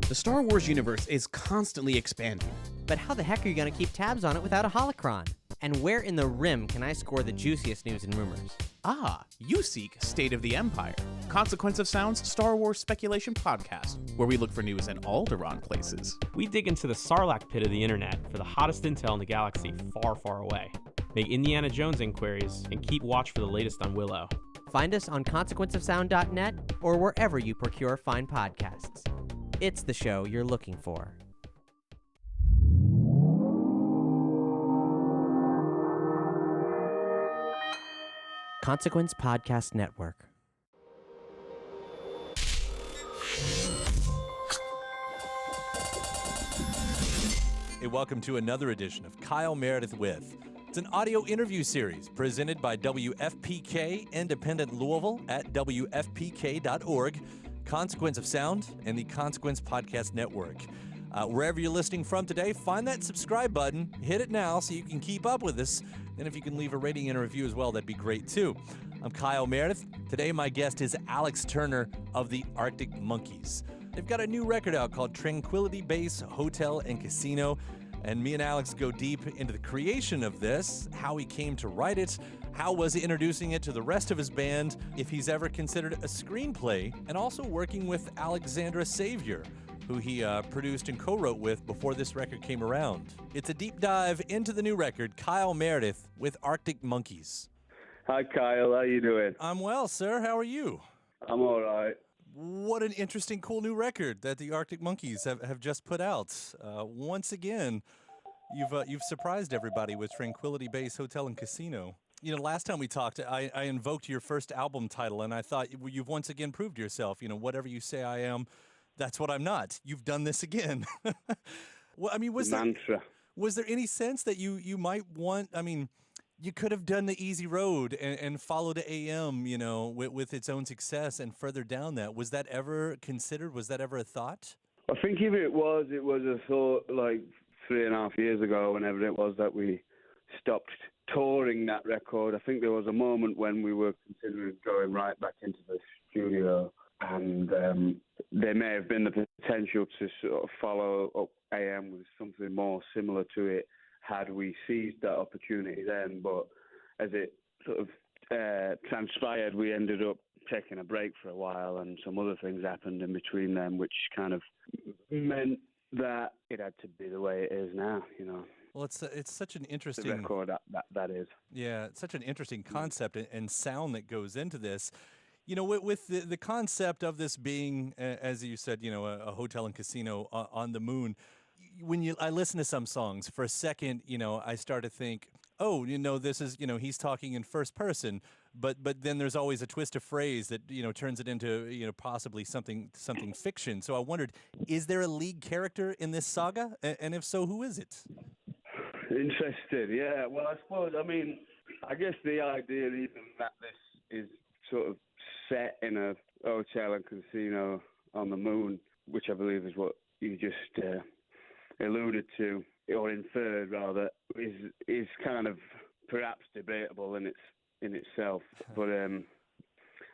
The Star Wars universe is constantly expanding. But how the heck are you going to keep tabs on it without a holocron? And where in the rim can I score the juiciest news and rumors? You seek State of the Empire, Consequence of Sound's Star Wars speculation podcast, where we look for news in Alderaan places. We dig into the Sarlacc pit of the internet for the hottest intel in the galaxy far, far away. Make Indiana Jones inquiries and keep watch for the latest on Willow. Find us on consequenceofsound.net or wherever you procure fine podcasts. It's the show you're looking for. Consequence Podcast Network. Hey, welcome to another edition of Kyle Meredith With. It's an audio interview series presented by WFPK Independent Louisville at WFPK.org, Consequence of Sound, and the Consequence Podcast Network. Wherever you're listening from today, find that subscribe button, hit it now so you can keep up with us. And if you can leave a rating and a review as well, that'd be great too. I'm Kyle Meredith. Today my guest is Alex Turner of the Arctic Monkeys. They've got a new record out called Tranquility Base Hotel and Casino. And me and Alex go deep into the creation of this, how he came to write it, how was he introducing it to the rest of his band, if he's ever considered a screenplay, and also working with Alexandra Savior, who he produced and co-wrote with before this record came around. It's a deep dive into the new record, Kyle Meredith with Arctic Monkeys. Hi, Kyle. How you doing? I'm well, sir. How are you? I'm all right. What an interesting, cool new record that the Arctic Monkeys have just put out. Once again, you've surprised everybody with Tranquility Base Hotel and Casino. You know, last time we talked, I invoked your first album title, and I thought you've once again proved yourself. You know, whatever you say I am, that's what I'm not. You've done this again. Well, I mean, was there any sense that you might want? I mean, you could have done the easy road and followed AM, you know, with its own success and further down that. Was that ever considered? Was that ever a thought? I think if it was a thought like 3.5 years ago, whenever it was that we stopped touring that record. I think there was a moment when we were considering going right back into the studio, and there may have been the potential to sort of follow up AM with something more similar to it had we seized that opportunity then. But as it sort of transpired, we ended up taking a break for a while, and some other things happened in between them, which kind of meant that it had to be the way it is now, you know. Well, it's such an interesting... The record, that is. Yeah, it's such an interesting concept and sound that goes into this. You know, with the concept of this being, as you said, you know, a hotel and casino on the moon, when I listen to some songs, for a second, you know, I start to think, oh, you know, this is, you know, he's talking in first person, but then there's always a twist of phrase that, you know, turns it into, you know, possibly something fiction. So I wondered, is there a lead character in this saga? And if so, who is it? Interested, yeah. Well, I suppose, I mean, I guess the idea even that this is sort of set in a hotel and casino on the moon, which I believe is what you just alluded to, or inferred rather, is kind of perhaps debatable in itself. But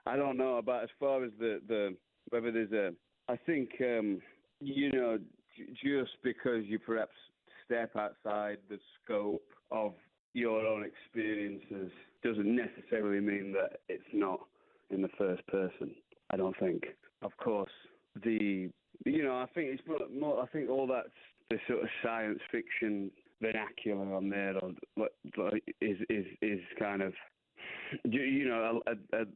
I don't know about as far as the whether there's a. I think you know, just because you perhaps step outside the scope of your own experiences doesn't necessarily mean that it's not in the first person. I don't think. Of course, I think it's more. I think all that's the sort of science fiction vernacular on there is kind of, you know,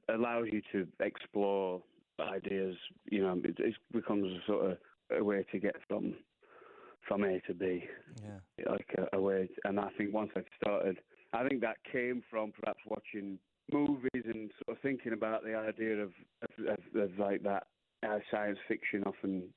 allows you to explore ideas. You know, it becomes a sort of a way to get from A to B. Yeah. Like a way. And I think once I started, I think that came from perhaps watching movies and sort of thinking about the idea of like that science fiction often,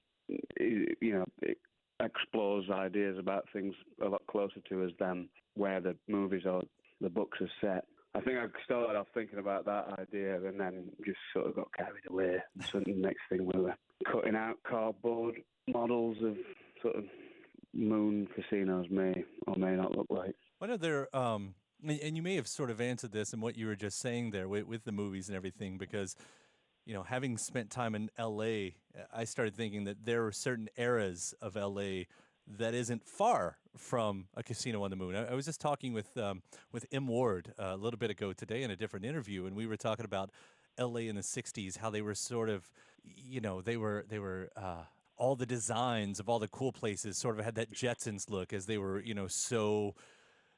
you know, it explores ideas about things a lot closer to us than where the movies or the books are set. I think I started off thinking about that idea and then just sort of got carried away. So the next thing we were cutting out cardboard models of sort of moon casinos may or may not look like. What are there, and you may have sort of answered this in what you were just saying there with the movies and everything, because having spent time in L.A., I started thinking that there are certain eras of L.A. that isn't far from a casino on the moon. I was just talking with M. Ward a little bit ago today in a different interview, and we were talking about L.A. in the '60s, how they were sort of, they were all the designs of all the cool places sort of had that Jetsons look, as they were, so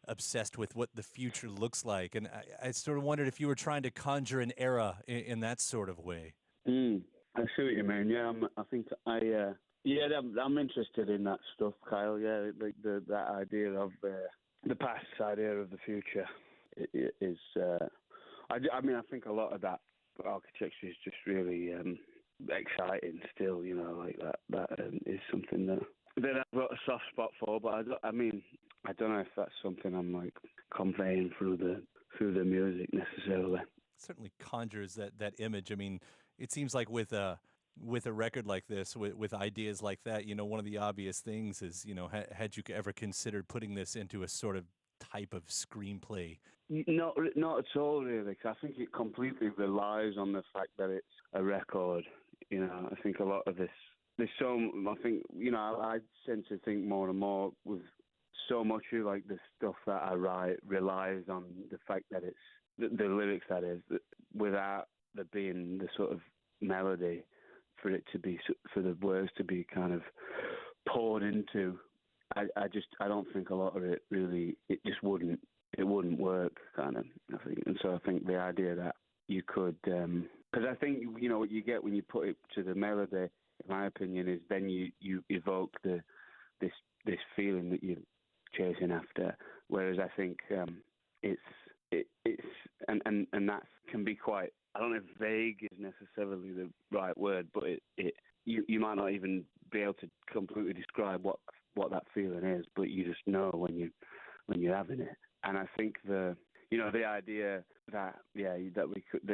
obsessed with what the future looks like. And I sort of wondered if you were trying to conjure an era in that sort of way. I see what you mean. Yeah, I'm interested in that stuff, Kyle. Yeah, like that idea of the past idea of the future is. I think a lot of that architecture is just really exciting. Still, like that is something that I've got a soft spot for. But I don't know if that's something I'm like conveying through the music necessarily. Certainly conjures that image. I mean, it seems like with a record like this, with ideas like that, one of the obvious things is, had you ever considered putting this into a sort of type of screenplay? Not at all, really. 'Cause I think it completely relies on the fact that it's a record. I think a lot of this. There's I think, I tend to think more and more with so much of like the stuff that I write relies on the fact that it's the lyrics, that is, that without there being the sort of melody for the words to be kind of poured into. I don't think a lot of it really, it wouldn't work, kind of, I think. And so I think the idea that you could, because I think, what you get when you put it to the melody, in my opinion, is then you evoke this feeling that you're chasing after. Whereas I think it's that can be quite, I don't know if vague is necessarily the right word, but you might not even be able to completely describe what that feeling is, but you just know when you're having it. And I think the idea that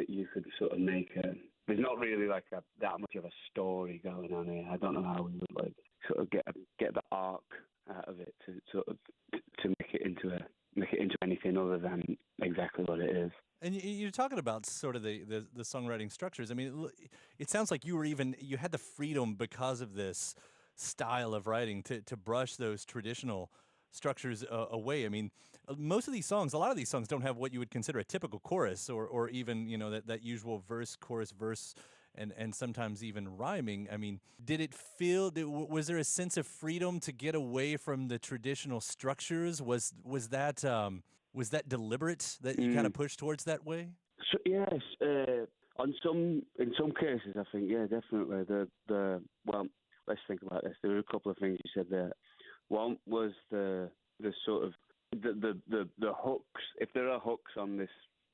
you could sort of make there's not really like that much of a story going on here. I don't know how we would like sort of get the arc out of it to sort of to make it into anything other than exactly what it is. And you're talking about sort of the songwriting structures. I mean, it sounds like you had the freedom because of this style of writing to brush those traditional structures away. I mean, a lot of these songs don't have what you would consider a typical chorus or even, that usual verse, chorus, verse, and sometimes even rhyming. I mean, was there a sense of freedom to get away from the traditional structures? Was that deliberate, that you kind of pushed towards that way? So, yes, in some cases, I think, yeah, definitely. Well, let's think about this. There were a couple of things you said there. One was the sort of the hooks. If there are hooks on this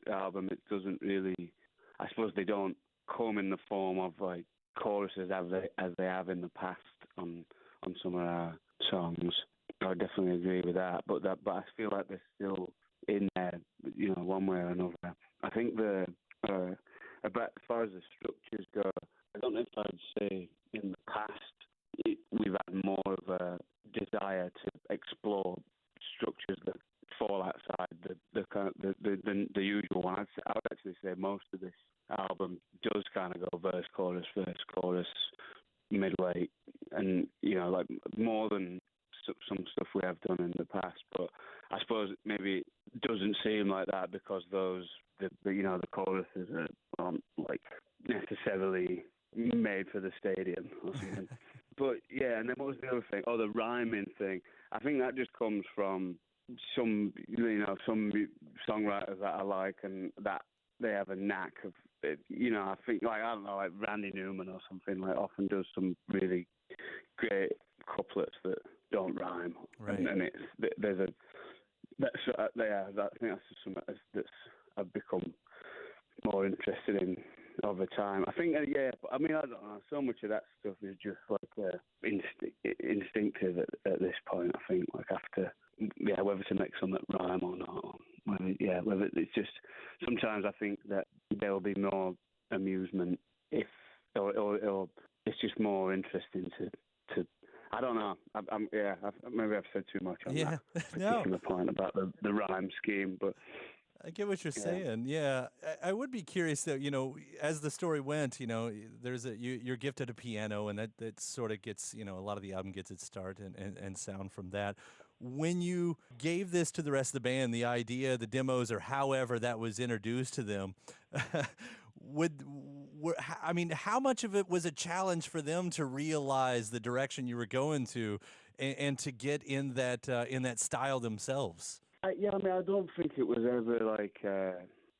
album, it doesn't really. I suppose they don't come in the form of like choruses as they have in the past on some of our songs. I definitely agree with that. But I feel like they're still in there, one way or another. I think about as far as the structures go, I don't know if I'd say in the past we've had more of a desire to explore structures that fall outside the usual one. I would actually say most of this album does kind of go verse, chorus, midway, and like more than some stuff we have done in the past. But I suppose maybe it doesn't seem like that because the choruses aren't like necessarily made for the stadium or something. But yeah, and then what was the other thing? Oh, the rhyming thing. I think that just comes from some songwriters that I like, and that they have a knack of it. I think like Randy Newman or something like often does some really great couplets that don't rhyme, right? And I think that's just something that's I've become more interested in over time. I think, but I mean, I don't know. So much of that stuff is just like instinctive at this point. I think, like after, whether to make something rhyme or not. Whether it's just sometimes I think that there will be more amusement or it's just more interesting to. I don't know. Maybe I've said too much on that particular point about the rhyme scheme, but. I get what you're saying. Yeah, I would be curious though. As the story went, there's you're gifted a piano, and that sort of gets, a lot of the album gets its start and sound from that. When you gave this to the rest of the band, the idea, the demos, or however that was introduced to them, how much of it was a challenge for them to realize the direction you were going to, and to get in that style themselves? I don't think it was ever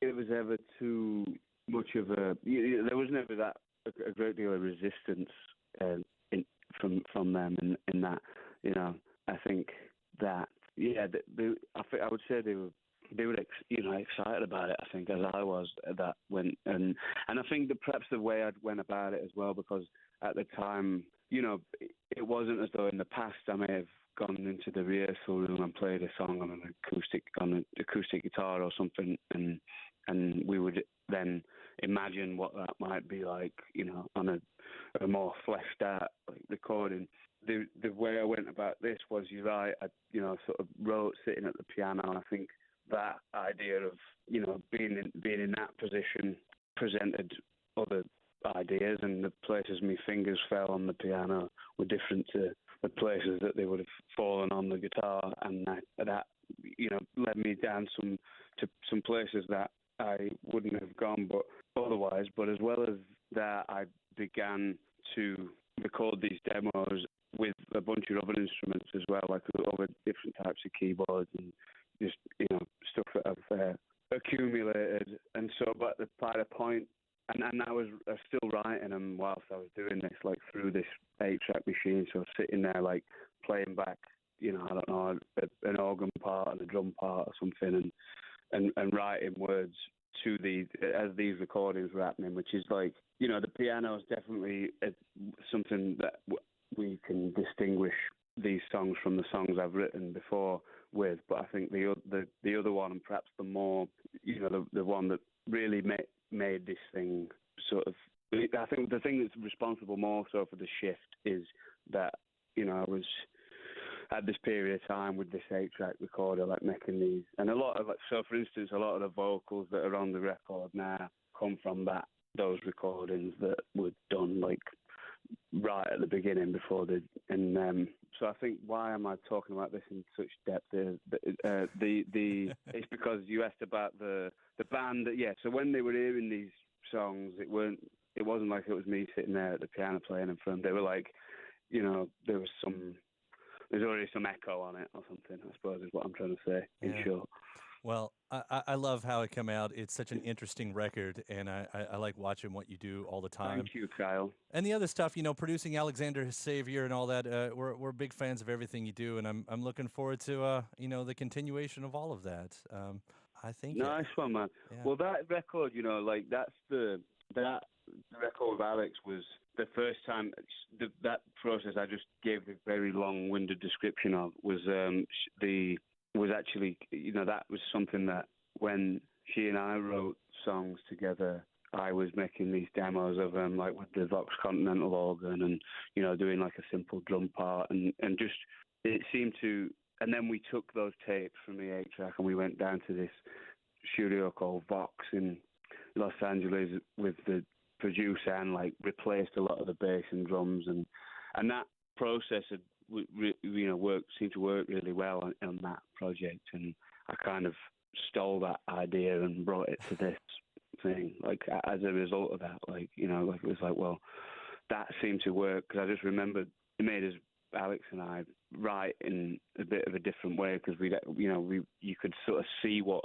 it was ever too much of a. There was never that a great deal of resistance from them in that. I think that I would say they were excited about it. I think as I was at that when and I think that perhaps the way I went about it as well, because at the time, it wasn't as though in the past I may have gone into the rehearsal room and played a song on an acoustic guitar or something, and we would then imagine what that might be like, on a more fleshed out recording. The way I went about this was, you're right, I sort of wrote sitting at the piano. I think that idea of being in that position presented other ideas, and the places my fingers fell on the piano were different to the places that they would have fallen on the guitar, and that led me down some places that I wouldn't have gone but otherwise. But as well as that, I began to record these demos with a bunch of other instruments as well, like over different types of keyboards and just stuff that I've accumulated. And so, but by the point, and I was still writing them whilst I was doing this, like through this 8-track machine. So sitting there, like playing back, I don't know, an organ part and a drum part or something, and writing words to these as these recordings were happening, which is like, the piano is definitely something that we can distinguish these songs from the songs I've written before with. But I think the other one, and perhaps the more, the one that really made this thing sort of, I think the thing that's responsible more so for the shift is that, I was at this period of time with this 8-track recorder, like making these, and a lot of, so for instance, a lot of the vocals that are on the record now come from those recordings that were done like right at the beginning before so I think, why am I talking about this in such depth? It's because you asked about the band. So when they were hearing these songs, it wasn't like it was me sitting there at the piano playing them for them. They were like, there's already some echo on it or something, I suppose, is what I'm trying to say in short. Well, I love how it came out. It's such an interesting record, and I like watching what you do all the time. Thank you, Kyle. And the other stuff, producing Alexandra Savior and all that, we're big fans of everything you do, and I'm looking forward to, the continuation of all of that. I think. Nice one, man. Yeah. Well, that record, that record with Alex was the first time, that process I just gave the very long-winded description of was actually, that was something that when she and I wrote songs together, I was making these demos of them, like with the Vox Continental organ and, doing like a simple drum part, and just, it seemed to, and then we took those tapes from the 8-track and we went down to this studio called Vox in Los Angeles with the producer and like replaced a lot of the bass and drums, and that process had seemed to work really well on that project, and I kind of stole that idea and brought it to this thing, like as a result of that, like it was like, well, that seemed to work, because I just remembered it made us, Alex and I, write in a bit of a different way, because you could sort of see what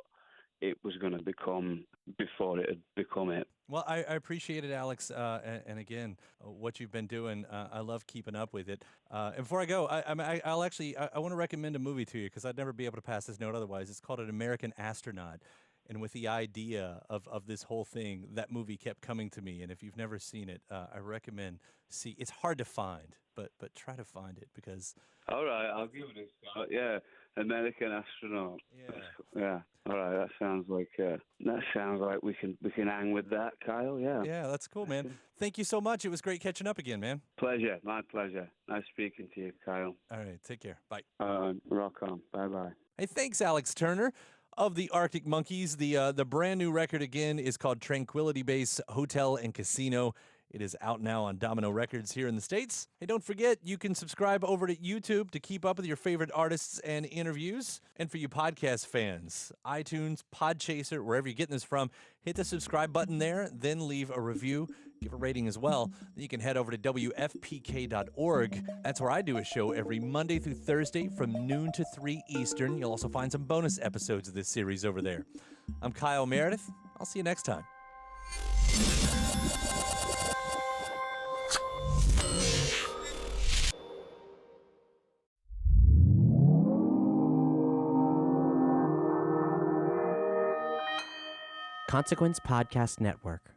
it was going to become before it had become it. Well, I appreciate it, Alex, and again, what you've been doing. I love keeping up with it. And before I go, I want to recommend a movie to you, because I'd never be able to pass this note otherwise. It's called An American Astronaut. And with the idea of this whole thing, that movie kept coming to me. And if you've never seen it, I recommend see. It's hard to find, but try to find it, because. All right, I'll give it a shot. Yeah, American Astronaut. Yeah. All right, that sounds like we can hang with that, Kyle. Yeah. Yeah, that's cool, man. Thank you so much. It was great catching up again, man. Pleasure, my pleasure. Nice speaking to you, Kyle. All right, take care. Bye. Rock on. Bye-bye. Hey, thanks, Alex Turner. of the Arctic Monkeys. The brand new record, again, is called Tranquility Base Hotel and Casino. It is out now on Domino Records here in the States. Hey, don't forget, you can subscribe over to YouTube to keep up with your favorite artists and interviews. And for you podcast fans, iTunes, Podchaser, wherever you're getting this from, hit the subscribe button there, then leave a review. Give a rating as well. Then you can head over to WFPK.org. That's where I do a show every Monday through Thursday from noon to 3 Eastern. You'll also find some bonus episodes of this series over there. I'm Kyle Meredith. I'll see you next time. Consequence Podcast Network.